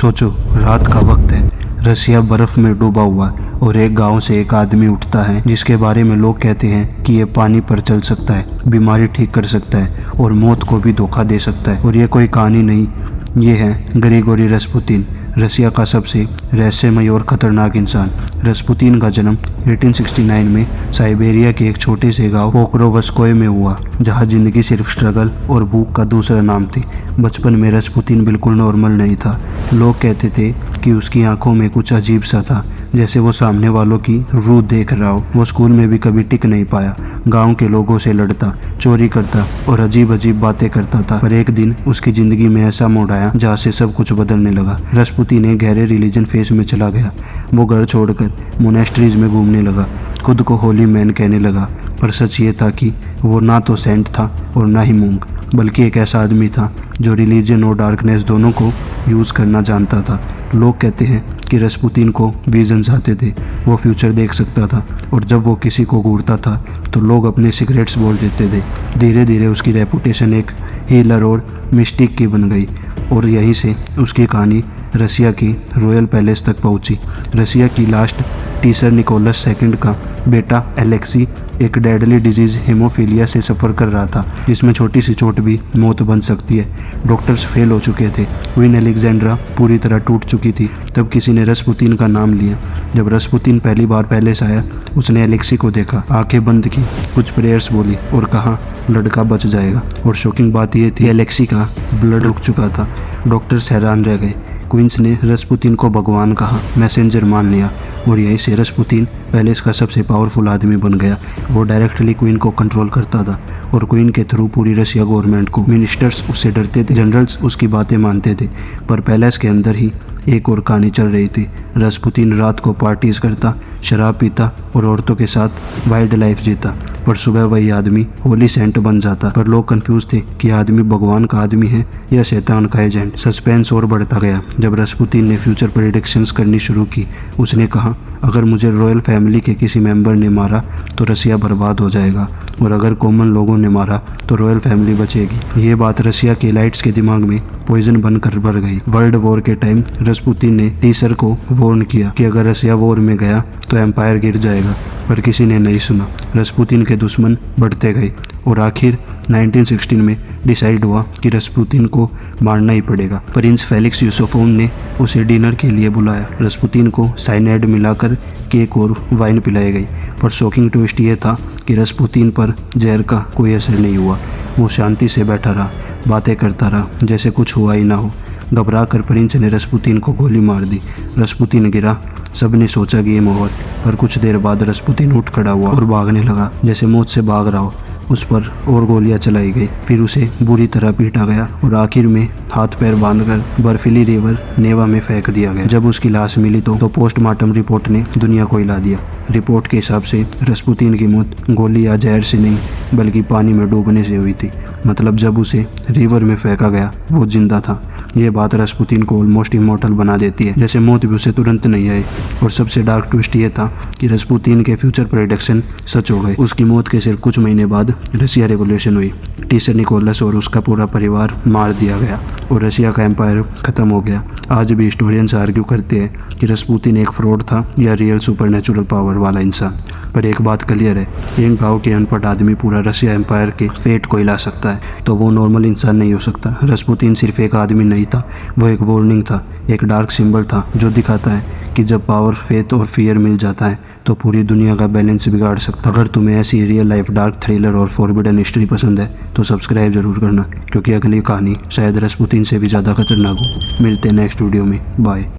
सोचो, रात का वक्त है, रसिया बर्फ में डूबा हुआ है और एक गांव से एक आदमी उठता है जिसके बारे में लोग कहते हैं कि ये पानी पर चल सकता है, बीमारी ठीक कर सकता है और मौत को भी धोखा दे सकता है। और ये कोई कहानी नहीं, ये है ग्रिगोरी रस्पुतिन, रसिया का सबसे रहस्यमय और खतरनाक इंसान। रस्पुतिन का जन्म 1869 में साइबेरिया के एक छोटे से गांव पोक्रोवस्कोय में हुआ, जहां जिंदगी सिर्फ स्ट्रगल और भूख का दूसरा नाम थी। बचपन में रस्पुतिन बिल्कुल नॉर्मल नहीं था। लोग कहते थे कि उसकी आंखों में कुछ अजीब सा था, जैसे वो सामने वालों की रूह देख रहा हो। वो स्कूल में भी कभी टिक नहीं पाया, गांव के लोगों से लड़ता, चोरी करता और अजीब अजीब बातें करता था। पर एक दिन उसकी जिंदगी में ऐसा मोड़ आया जहाँ से सब कुछ बदलने लगा। रस्पुतिन एक गहरे रिलीजन फेज में चला गया। वो घर छोड़कर मोनेस्ट्रीज में घूमने लगा, खुद को होली मैन कहने लगा। पर सच ये था कि वो ना तो सेंट था और ना ही मूंग, बल्कि एक ऐसा आदमी था जो रिलीजन और डार्कनेस दोनों को यूज़ करना जानता था। लोग कहते हैं कि रस्पुतिन को विजन्स आते थे, वो फ्यूचर देख सकता था और जब वो किसी को घूरता था तो लोग अपने सीक्रेट्स बोल देते थे। धीरे धीरे उसकी रेपुटेशन एक हीलर और मिस्टिक की बन गई और यहीं से उसकी कहानी रसिया की रॉयल पैलेस तक पहुंची। रसिया की लास्ट टीसर निकोलस सेकंड का बेटा एलेक्सी एक डेडली डिजीज़ हेमोफीलिया से सफ़र कर रहा था, जिसमें छोटी सी चोट भी मौत बन सकती है। डॉक्टर्स फेल हो चुके थे, क्वीन अलेक्जेंड्रा पूरी तरह टूट चुकी थी। तब किसी ने रस्पुतिन का नाम लिया। जब रस्पुतिन पहली बार पैलेस आया, उसने एलेक्सी को देखा, आंखें बंद की, कुछ प्रेयर्स बोली और कहा लड़का बच जाएगा। और शॉकिंग बात यह थी, एलेक्सी का ब्लड रुक चुका था। डॉक्टर्स हैरान रह गए। क्वींस ने रस्पुतिन को भगवान कहा, मैसेंजर मान लिया और यहीं से रस्पुतिन पैलेस का सबसे पावरफुल आदमी बन गया। वो डायरेक्टली क्वीन को कंट्रोल करता था और क्वीन के थ्रू पूरी रसिया गवर्नमेंट को। मिनिस्टर्स उससे डरते थे, जनरल्स उसकी बातें मानते थे। पर पैलेस के अंदर ही एक और कहानी चल रही थी। रस्पुतिन रात को पार्टीज करता, शराब पीता और औरतों के साथ वाइल्ड लाइफ जीता। पर सुबह वही आदमी होली सेंट बन जाता। पर लोग कंफ्यूज थे कि आदमी भगवान का आदमी है या शैतान का एजेंट। सस्पेंस और बढ़ता गया जब रस्पुतिन ने फ्यूचर प्रेडिक्शंस करनी शुरू की। उसने कहा, अगर मुझे रॉयल फैमिली के किसी मेंबर ने मारा तो रसिया बर्बाद हो जाएगा और अगर कॉमन लोगों ने मारा तो रॉयल फैमिली बचेगी। ये बात रसिया के लाइट्स के दिमाग में पॉइजन बनकर बढ़ गई। वर्ल्ड वॉर के टाइम रस्पुतिन ने टीसर को वार्न किया कि अगर रसिया वॉर में गया तो एम्पायर गिर जाएगा, पर किसी ने नहीं सुना। रस्पुतिन के दुश्मन बढ़ते गए और आखिर 1916 में डिसाइड हुआ कि रस्पुतिन को मारना ही पड़ेगा। प्रिंस फेलिक्स यूसुफोन ने उसे डिनर के लिए बुलाया। रस्पुतिन को साइनाइड मिलाकर केक और वाइन पिलाई गई। पर शॉकिंग ट्विस्ट ये था कि रस्पुतिन पर जहर का कोई असर नहीं हुआ। वो शांति से बैठा रहा, बातें करता रहा जैसे कुछ हुआ ही ना हो। घबरा कर प्रिंस ने रस्पुतिन को गोली मार दी। रस्पुतिन गिरा। सबने सोचा गेम ओवर, पर कुछ देर बाद रस्पुतिन उठ खड़ा हुआ और भागने लगा जैसे मौत से भाग रहा हो। उस पर और गोलियां चलाई गई, फिर उसे बुरी तरह पीटा गया और आखिर में हाथ पैर बांधकर बर्फीली रिवर नेवा में फेंक दिया गया। जब उसकी लाश मिली तो पोस्टमार्टम रिपोर्ट ने दुनिया को हिला दिया। रिपोर्ट के हिसाब से रस्पुतिन की मौत गोली या जहर से नहीं बल्कि पानी में डूबने से हुई थी। मतलब जब उसे रिवर में फेंका गया वो जिंदा था। ये बात रस्पुतिन को ऑलमोस्ट इमॉर्टल बना देती है, जैसे मौत भी उसे तुरंत नहीं आई। और सबसे डार्क ट्विस्ट ये था कि रस्पुतिन के फ्यूचर प्रेडिक्शन सच हो गए। उसकी मौत के सिर्फ कुछ महीने बाद रसिया रेवोल्यूशन हुई। टीसर निकोलस और उसका पूरा परिवार मार दिया गया और रसिया का एम्पायर ख़त्म हो गया। आज भी हिस्टोरियंस आर्ग्यू करते हैं कि रस्पुतिन एक फ्रॉड था या रियल सुपरनेचुरल पावर वाला इंसान। पर एक बात क्लियर है, एक गाँव के अनपढ़ आदमी पूरा रसिया एम्पायर के फेट को हिला सकता है, तो वो नॉर्मल इंसान नहीं हो सकता। रस्पुतिन सिर्फ एक आदमी नहीं था, वो एक वार्निंग था, एक डार्क सिंबल था जो दिखाता है कि जब पावर, फेथ और फियर मिल जाता है तो पूरी दुनिया का बैलेंस बिगाड़ सकता। अगर तुम्हें ऐसी रियल लाइफ डार्क थ्रिलर और फॉरबिडन हिस्ट्री पसंद है तो सब्सक्राइब जरूर करना, क्योंकि अगली कहानी शायद रस्पुतिन से भी ज़्यादा खतरनाक हो। मिलते हैं नेक्स्ट वीडियो में, बाय।